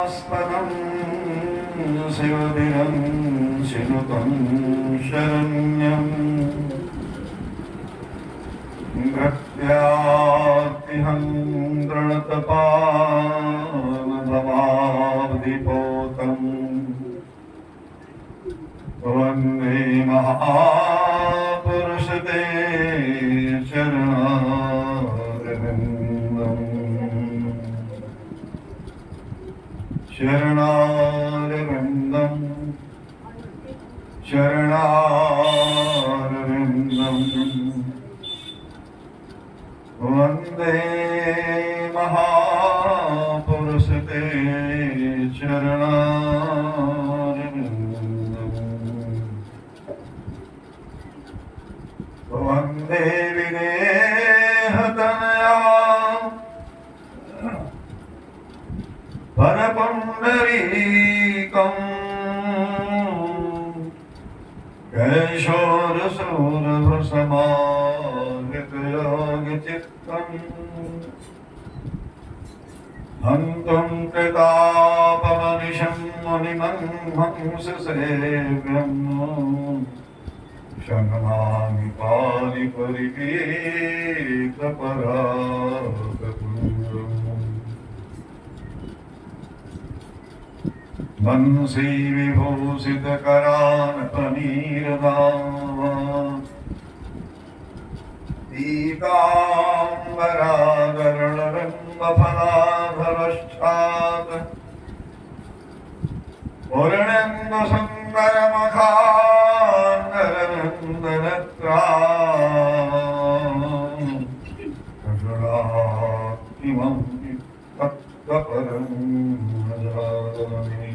स्पदं शिवधिरं शिनुतं शरण्यं भक्त्यार्तिहं प्रणतपावनभवाब्धिपोतम् वन्दे महापुरुषते चरणारविन्दम् शरणारविन्दम् शरणारविन्दम् वन्दे महापुरुषते चरणारविन्दम् वन्दे विदेहतनया परपुण्डरीकम् कैशोरसूरभसमाहृतयोगचित्तम् हन्तुं कृतापमनिशं मुनिमन्हंससेव्यम् शङ्खनानि पालिपरिपीतपरागपुरम् मनसि विभूषितकरान् पनीरदान् पीताम्बरागरुणबिम्बफलाधरश्चात् पूर्णेन्दुसुन्दरमखान्नरविन्दनेत्रान् कृष्णात्मं तत्त्वपरं भजामि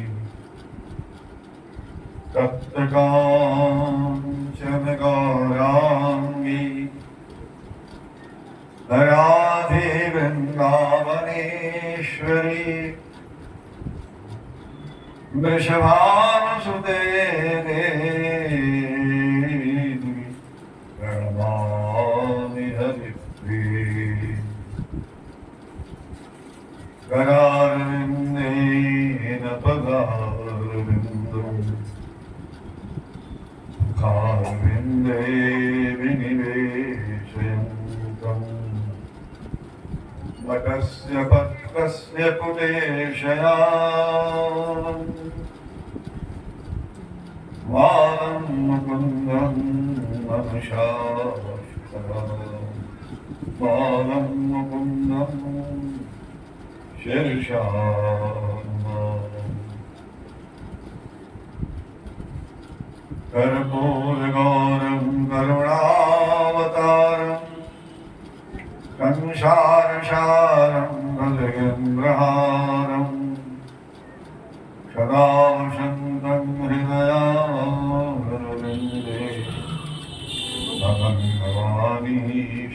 तप्तकाञ्चनगौराङ्गी राधे वृन्दावनेश्वरी वृषभानुसुते देवी प्रणमामि हरिप्रिये करारविन्देन पदारविन्दम् मुखारविन्दे विनिवेशयन्तम् वटस्य पत्रस्य पुटेशयाम् वालं मुकुन्दं मनुषाश्वराम् वालं मुकुन्दं शीर्षाम् कर्पूरगौरं करुणावतारं कंसारसारं भजगेन्द्रहारं सदा वसन्तं हृदयारविन्दे भवानी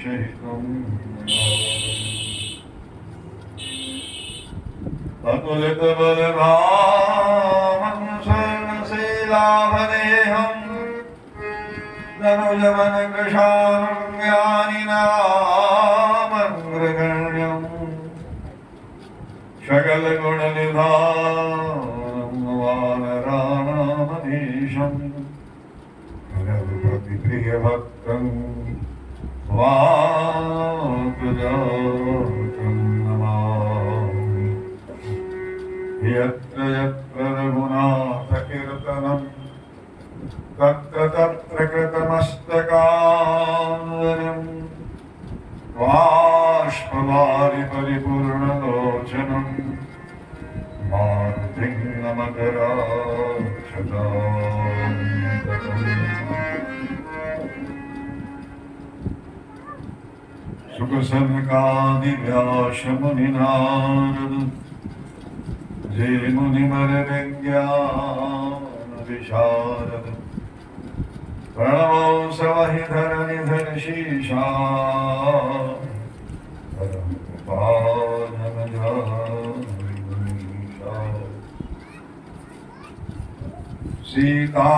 सहितं अतुलितबलधामं स्वर्णशीलाभदेहं धनुजवनकृशानं ज्ञानिनामग्रगण्यं सकलगुणनिधानं वानराणामधीशं रघुपतिप्रियभक्तं वाग्गजातं नमामि यत्र यत्र रघुनाथकीर्तनं तत्र तत्र कृतमस्तकाञ्जलिं बाष्पवारि परिपूर्णलोचनं मारुतिं नमकराक्षसान्तकम् सुखसनकादिव्यासमुनिनारद जय मुनिमरविज्ञानविशारद प्रणवो सवहिधरनिधर शीशा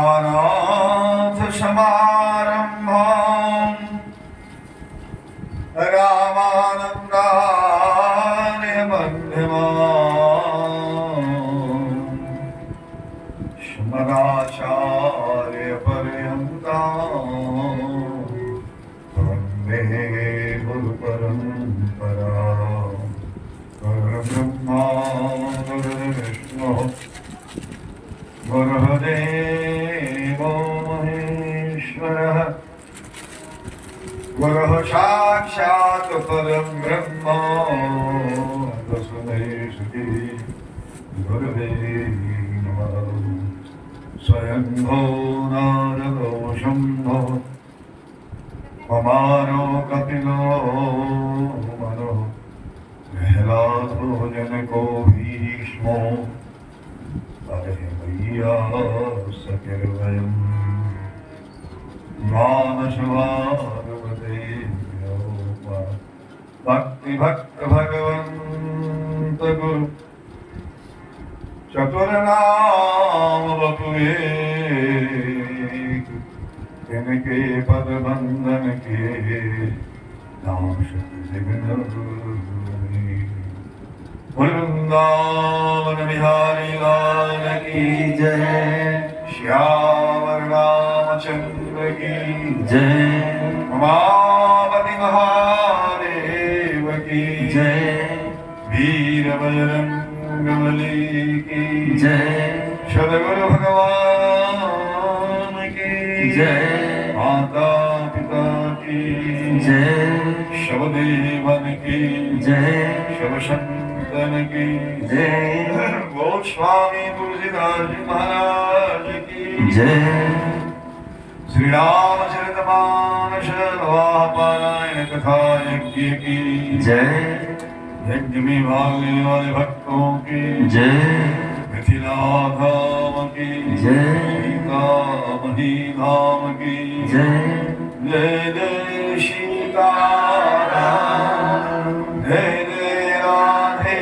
सीतानाथ समारम्भाम् रामानन्दाय मध्यमाम् गुरुर्विष्णु गुरुर्देवो महेश्वरः गुरुः साक्षात् परं ब्रह्म तस्मै श्री गुरवे नमः। स्वयंभो नारदो शम्भो अमारो कपिलो मनो प्रह्लादो जनको भीष्मो अरे मैया सकिर्वयम् मानसवारवते भक्ति भक्त भगवंत गुरु चतुरनाम बतुए इनके पद बंधन के नाम शक्ति वृंदावन बिहारी लाल की जय। श्याम रामचंद्र की जय। उमापति महादेव की जय। वीर बजरंगबली की जय। सद्गुरु भगवान की जय। माता पिता की जय। शवदेवन की जय। शव संतन की जय। गोस्वामी तुलसीदास जी महाराज की जय। श्री रामचरितमानस पारायण कथा यज्ञ की जय। यज्ञ में भाग लेने वाले भक्तों की जय। मिथिला धाम की जय। सीतामढ़ी धाम की जय। जय जय सीताराम जय जय राधे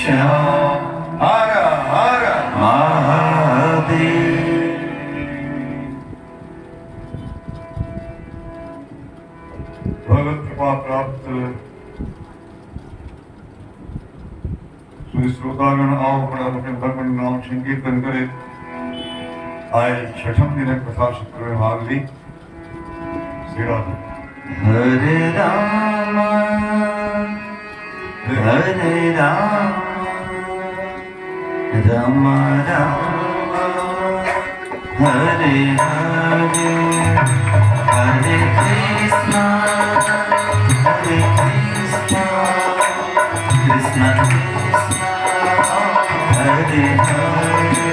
श्याम हर हर महादेव। भगवत कृपा प्राप्त श्रोतागण आओ बड़ा अपने भगवान नाम संकीर्तन करे। आए छठम दिन कथा सत्र में भाग ली। श्री राधे हरे राम हरे राम राम राम हरे हरे हरे कृष्ण कृष्ण कृष्ण हरे हरे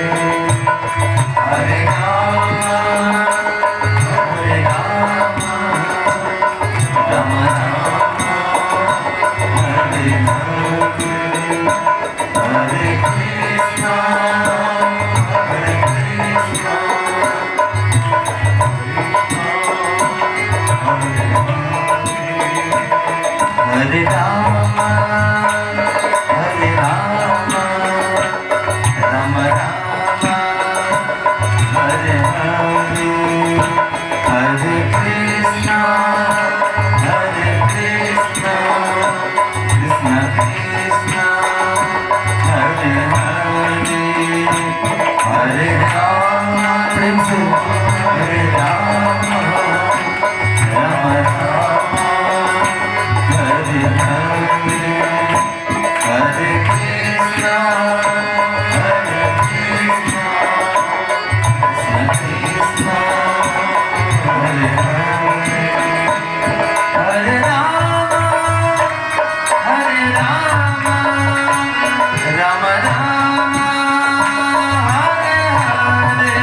हरे राम हरे राम राम राम हरे हरे हरे कृष्ण हरे राम हरे राम राम राम हरे हरे हरे कृष्ण कृष्ण कृष्ण हरे हरे हरे राम प्रेम से हरे राम राम राम हरे हरे हरे कृष्ण कृष्ण कृष्ण हरे हरे हरे राम राम राम हरे हरे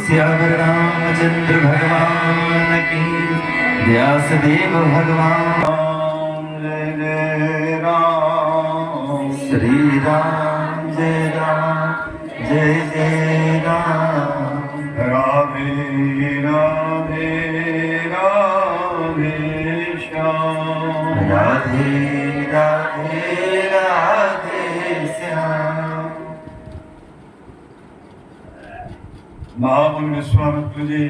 श्यावर रामचंद्र भगवान की, व्यासदेव भगवान। जय जय राम श्री राम जय राम जय जय राम। राधे राधे राधे श्याम राधे राधे राधे श्याम। महामुनि विश्वामित्र जी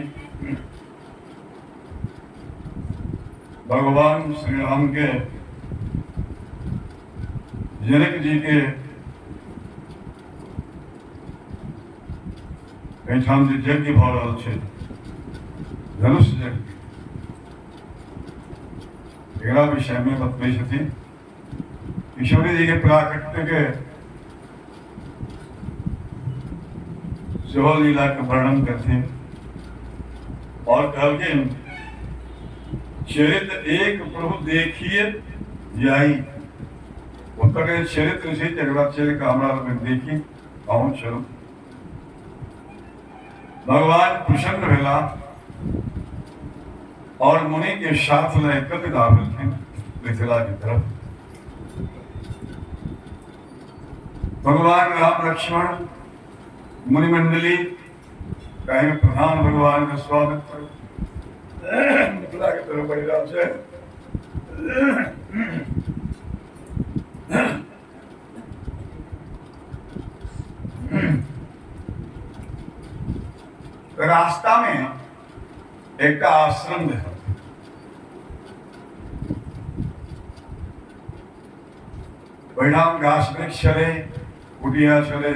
भगवान श्री राम के जनक जी के एहिठाम जे यज्ञ भऽ रहल छै धनुष यज्ञ, एकरा विषय में बतबै छथिन। ईश्वरी जी के प्राकट्य के सेहो लीला के वर्णन करथिन और कहलखिन चरित्र एक प्रभु देखिए जाई, ओकर चरित्र छै जकरा चरित्र का हमरा लोग देखी अहूँ चलू। भगवान प्रसन्न भेला और मुनि के साथ में एकत्रित आवेलखिन मिथिला की तरफ। भगवान राम लक्ष्मण मुनि मंडली कहीं प्रधान भगवान का स्वागत मिथिला की तरफ बड़ी राम से रास्ता में एक आश्रम है, बैठाम घास वृक्ष चले कुटिया चले,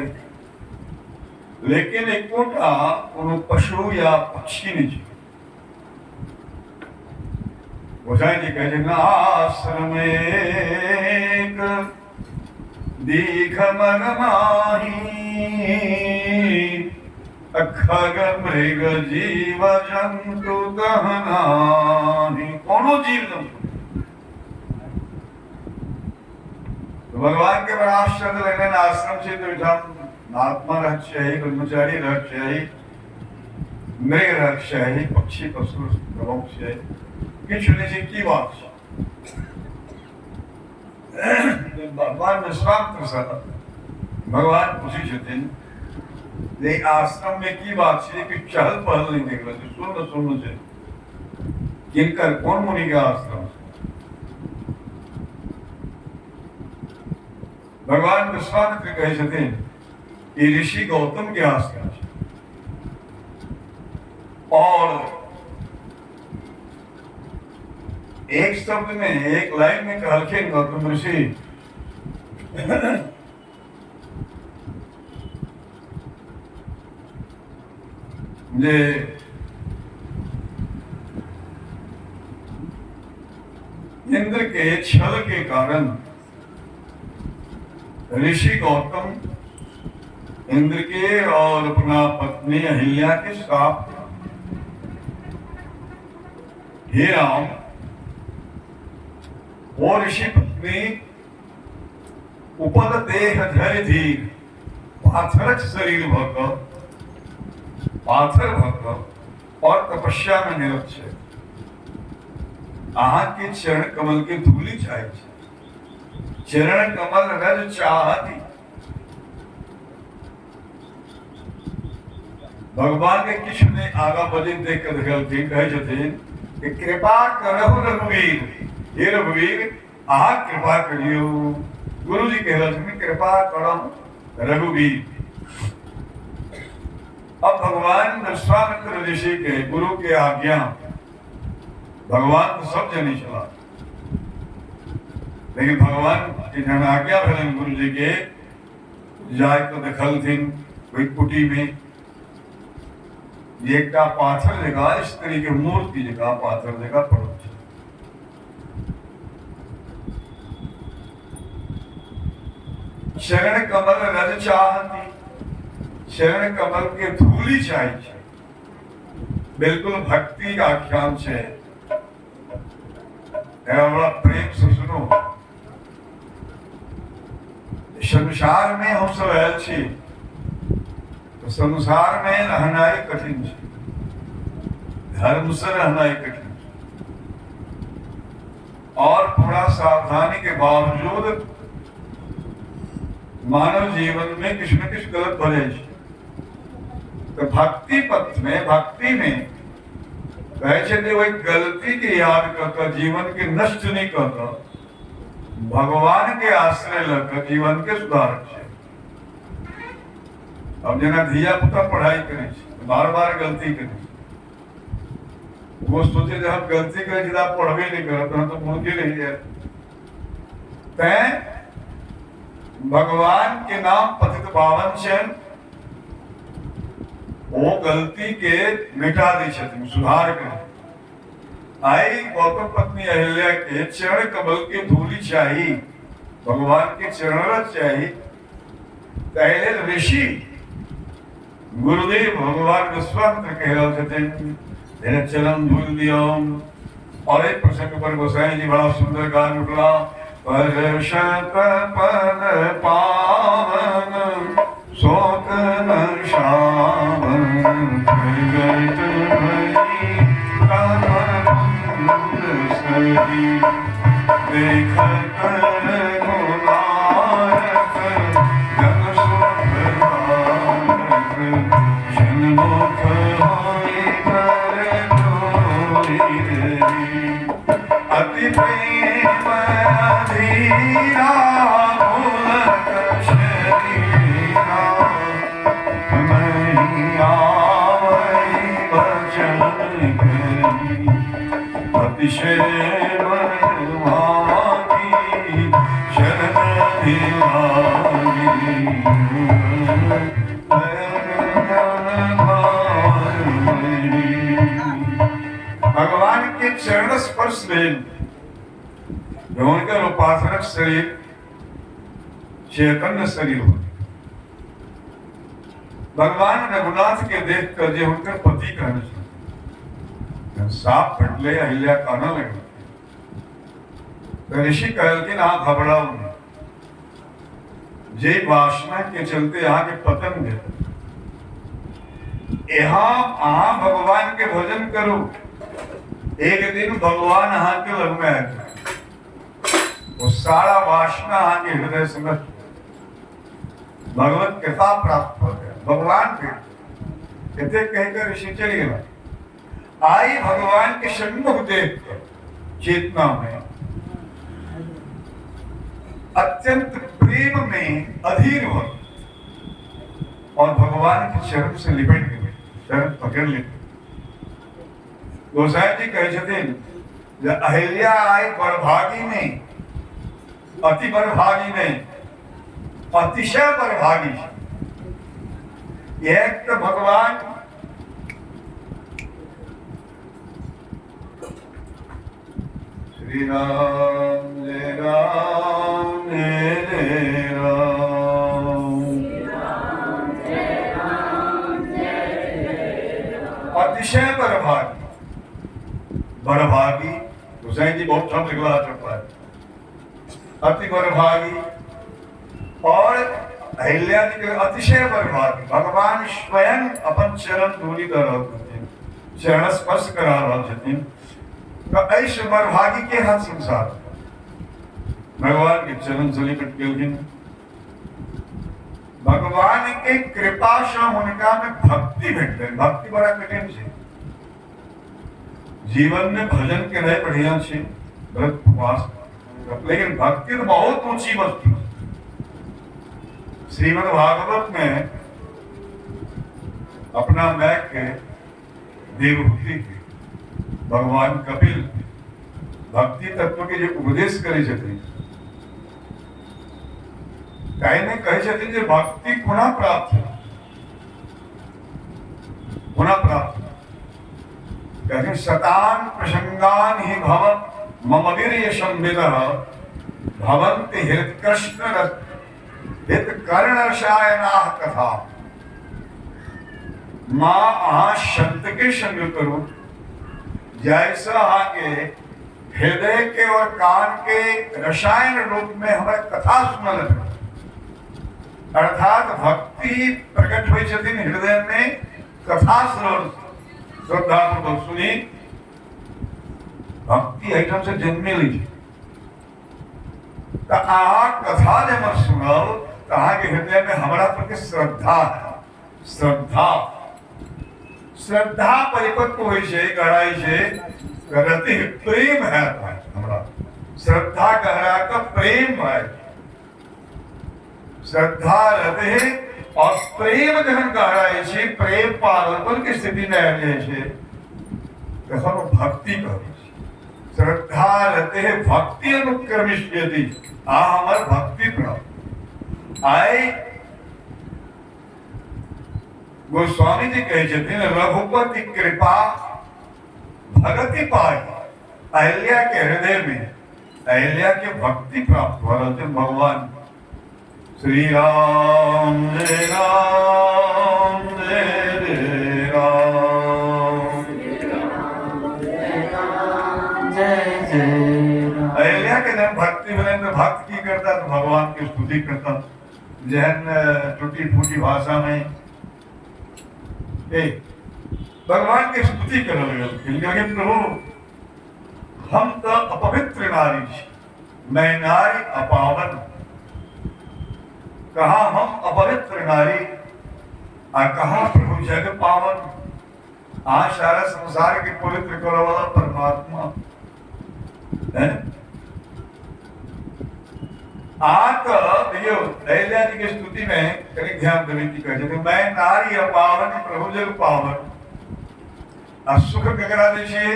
लेकिन एक कोटा कोनो पशु या पक्षी नहीं छै। गोसाई जी कहते ना आश्रम एक दीख मन माही, अखग मृग जीव जंतु दहनाही। कोनो जीव जंतु तो भगवान के बड़ा आश्चर्य लगने आश्रम से तो महात्मा रहस्य ब्रह्मचारी रहस्य मृग रहस्य पक्षी पशु रहस्य किछु नहीं की बात भगवान विश्वामित्र से भगवान पूछे छथिन जे आश्रम में की बात है कि चहल पहल नहीं निकल सुन से किनकर कौन मुनि के आश्रम। भगवान विश्वामित्र कहे छथिन कि ऋषि गौतम के आश्रम और एक शब्द में एक लाइन में कहलखिन गौतम ऋषि जे इंद्र के छल के कारण ऋषि गौतम इंद्र के और अपना पत्नी अहिल्या के श्राप हे राम वो ऋषि पत्नी उपद देह धर धीर पाथरक शरीर भक पाथर भक और तपस्या में निरत है। अहाँ के चरण कमल के धूलि चाहे चरण कमल रज चाहती। भगवान के किछु ने आगा बजे देख कर देखलथिन कहे छथिन कि कृपा करहु रघुवीर, हे रघुवीर अहाँ कृपा करियो। गुरु जी कहलथिन कृपा करहु रघुवीर। अब भगवान विश्वामित्र ऋषि के गुरु के आज्ञा भगवान तो सब जनी चला, लेकिन भगवान के जन आज्ञा भलन गुरु जी के जाय तो देखलथिन कोई कुटी में एक पाथर जगह स्त्री के मूर्ति जगह पाथर जगह पड़ो शरण कमल रज चाहती, शरण कमल के धूलि चाहिए। बिल्कुल भक्ति का आख्यान है, बड़ा प्रेम से सुनो। संसार में हम सब आयल छी, तो संसार में रहना ही कठिन है, धर्म से रहना ही कठिन है। और थोड़ा सावधानी के बावजूद मानव जीवन में किसी न किसी गलत भरे। तो भक्ति पथ में, भक्ति में वैसे वो एक गलती की याद करता, जीवन के नष्ट नहीं करता, भगवान के आश्रय लगकर जीवन के सुधार है। अब जना धिया पुता पढ़ाई करे, बार बार गलती करे, वो सोचे जब हम गलती करे जिदा पढ़वे नहीं करते तो मुर्गी रह जाए। तय भगवान के नाम पतित पावन चरण वो गलती के मिटा दी छथिन, सुधार कर। आई गौतम पत्नी अहिल्या के चरण कमल के धूली चाहिए, भगवान के चरण चाहिए। पहले ऋषि गुरुदेव भगवान विश्वामित्र कह रहे छथिन मेरे चरण धूल दियो। और एक प्रसंग पर गोसाई जी बड़ा सुंदर गान उठला, परशत पद पावन शोक न शावन जगत भरी कमल सही देखत गुणारक जन सुखदारक जन्मुख होई कर जोरी अति प्रेम अधीरा भूलत शरीरा मैया वही वचन करी अतिशय मनभागी शरण भगवान के चरण स्पर्श में जो उनका उपासक शरीर चैतन्य शरीर हो। भगवान रघुनाथ के देख कर जो उनका पति कहना चाहिए, साफ फटले अहिल्या कहना लगे तो ऋषि कहल के ना घबराओ, जे वासना के चलते यहाँ के पतन गए, यहाँ भगवान के भजन करो, एक दिन भगवान यहाँ के लग में आए, वो सारा वासना यहाँ के हृदय से नष्ट, भगवत कृपा प्राप्त हो गया। भगवान के कहते कहकर ऋषि चले गए। आई भगवान के सन्मुख देख कर चेतना में अत्यंत प्रेम में अधीर हो और भगवान के चरण से लिपट गए, चरण पकड़ लेते। गोसाई जी कहे छथिन जब अहिल्या आई बड़भागी नहीं, अति बड़भागी नहीं, अतिशय बड़भागी। यह तो भगवान श्री राम जय राम जय राम, अतिशय बड़भागी। बड़भागी हुसैन जी बहुत शब्द लिखवा चुका है, अति बड़भागी। और अहिल्या जी के अतिशय बड़भागी, भगवान स्वयं अपन चरण धूलि कर रहे, चरण स्पर्श करा रहे। तो ऐसे बड़भागी के हाथ संसार भगवान के चरण से लिपट गए। भगवान के कृपा से उनका में भक्ति भेट गई। भक्ति बड़ा कठिन है, जीवन में भजन के रहे बढ़िया छे, व्रत उपवास, लेकिन भक्ति तो बहुत ऊंची वस्तु। श्रीमद् भागवत में अपना मैक के देवभूति के भगवान कपिल भक्ति तत्व के जो उपदेश करे छथिन, कहे छथिन जे भक्ति पुनः प्राप्त है, पुनः प्राप्त कहते शतान प्रसंगान ही भव मम वीर्य संविदः भवन्ति हृत्कृष्ण हितकर्ण रसायनाः कथा। माँ आहा शब्द के संग करो, जैसा आगे हृदय के और कान के रसायन रूप में हमें कथा सुनल अर्थात भक्ति प्रकट हुई छथिन हृदय में कथा श्रद्धापूर्वक सुनी भक्ति एकदम से जन्मे लीजिए तो कथा जब सुनल तो के हृदय में हमारा प्रति श्रद्धा है श्रद्धा श्रद्धा परिपक्व हुई से गहराई से करते प्रेम है हमारा श्रद्धा गहरा का प्रेम है श्रद्धा रहते हैं और प्रेम जहन गहराई से प्रेम पागलपन की स्थिति में रहने से तो भक्ति कर श्रद्धा रहते हैं भक्ति अनुक्रमिश यदि हमार भक्ति प्राप्त आए गोस्वामी जी कहे रघुपति कृपा भगति पाई अहिल्या के हृदय में अहिल्या के भक्ति प्राप्त हो रहे भगवान श्री राम जय राम जय जय राम जय जय राम। अहिल्या के जब भक्ति बने तो भक्त की करता तो भगवान की स्तुति करता जहन टूटी फूटी भाषा में भगवान की स्तुति कर लगे प्रभु हम तो अपवित्र नारी मैं नारी अपावन कहा हम अपवित्र नारी कहा प्रभु जग पावन सारा संसार के पवित्र करो वाला परमात्मा है देखियो अहिल्या जी की स्तुति में करीब ध्यान देने की कहते मैं नारी अपावन प्रभु जग पावन सुख ककरा देखिए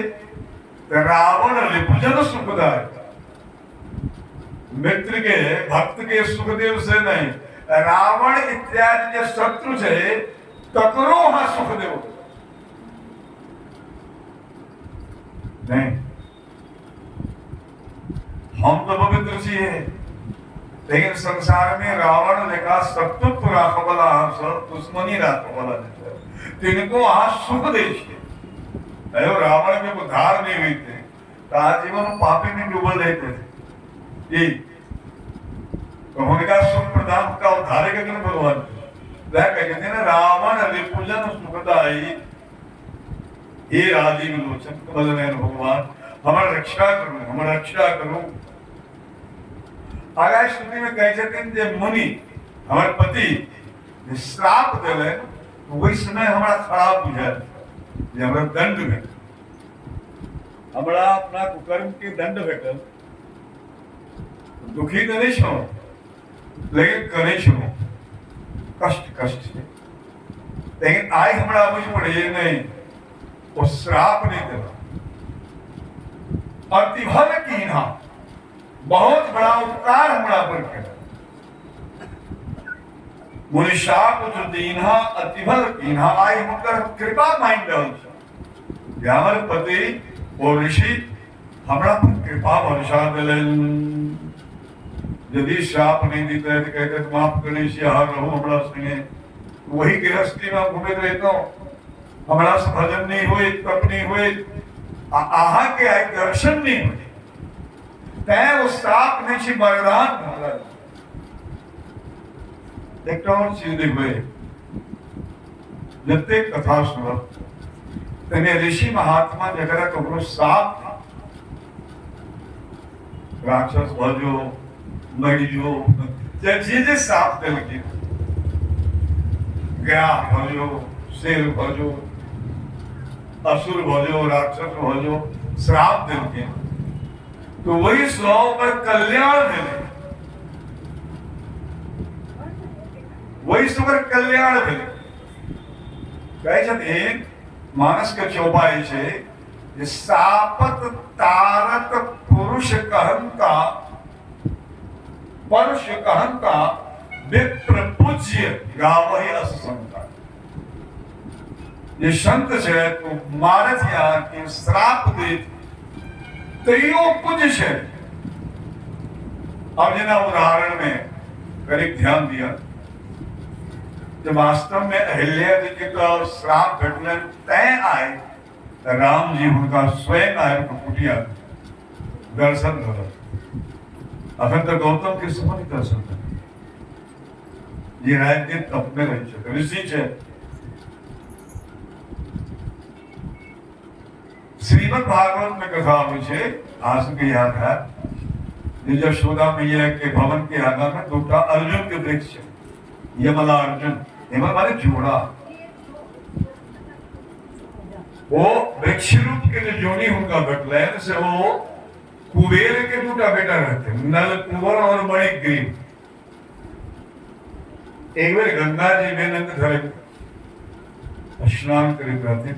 रावण रिपुजन सुखदाय मित्र के भक्त के सुखदेव से नहीं रावण इत्यादि के शत्रु से तकरो हाँ सुखदेव नहीं हम तो पवित्र सी है लेकिन संसार में रावण ने कहा सत्व राखवला सब दुश्मनी राखवला तिनको आज सुख देश रावण के उद्धार नहीं हुई थे तो आजीवन पापी में डूबल रहते थे तो उन्होंने कहा सुख प्रदान का उद्धार के दिन भगवान कहते थे ना रावण रिपुजन सुखदाई हे राजीव लोचन भगवान हमारा रक्षा करो हमारा रक्षा करो आगे स्तुति में कहते थे मुनि हमारे पति श्राप दिले तो वही समय हमारा खराब बुझाए हमारा दंड में हमारा अपना कुकर्म के दंड भेटल दुखी तो नहीं छो लेकिन करे छो कष्ट कष्ट से लेकिन आई हमारा बुझ पड़े नहीं वो श्राप नहीं देना अतिभल कीन्हा बहुत बड़ा उपकार हमारा पर किया मुनिशाप जो दीन्हा अतिभल कीन्हा आई मुकर कृपा माइंड हमारे पति और ऋषि हमारा पर कृपा वर्षा दिलन यदि श्राप नहीं देते तो कहते तुम आप गणेश यहाँ रहो हमारा संगे वही गृहस्थी में घूमे रहता हूँ हमारा से भजन नहीं हुए तप नहीं हुए आहा के आए दर्शन नहीं हुए तय वो श्राप नहीं छी वरदान एक और चीज देखो जितने कथा सुनो तेने ऋषि महात्मा जगह कबरो साप राक्षस भजो मरियो जब चीजें साफ दिल की गया भजो शेर भजो असुर भजो राक्षस भजो श्राप दिल के तो वही सौ में कल्याण मिले वही सुगर कल्याण मिले कहे मानस के चौपाई से सापत तारत पुरुष कहंता परुष कहंता विप्र पूज्य गावही असंता ये संत से तो मारत या कि श्राप दे तैयो पूज्य से अब जना उदाहरण में करीब ध्यान दिया जब वास्तव में अहिल्या जी के श्राप घटना तय आए राम जी उनका स्वयं आए उनको कुटिया दर्शन करो अखन तो गौतम के समय दर्शन कर ये राज्य तप में रही છે ऋषि છે श्रीमद् भागवत में कथा हुई है आज के याद है ये यशोदा मैया के भवन के आगे में दूटा अर्जुन के वृक्ष यमला अर्जुन यमल माने जोड़ा वो वृक्ष रूप के जो जोनी उनका बटलैन से वो कुबेर के दूटा बेटा रहते नल कुंवर और बड़े ग्रीब एक बार गंगा जी में नंद धरे स्नान करीत रहते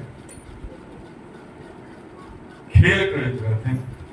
खेल करीत रहते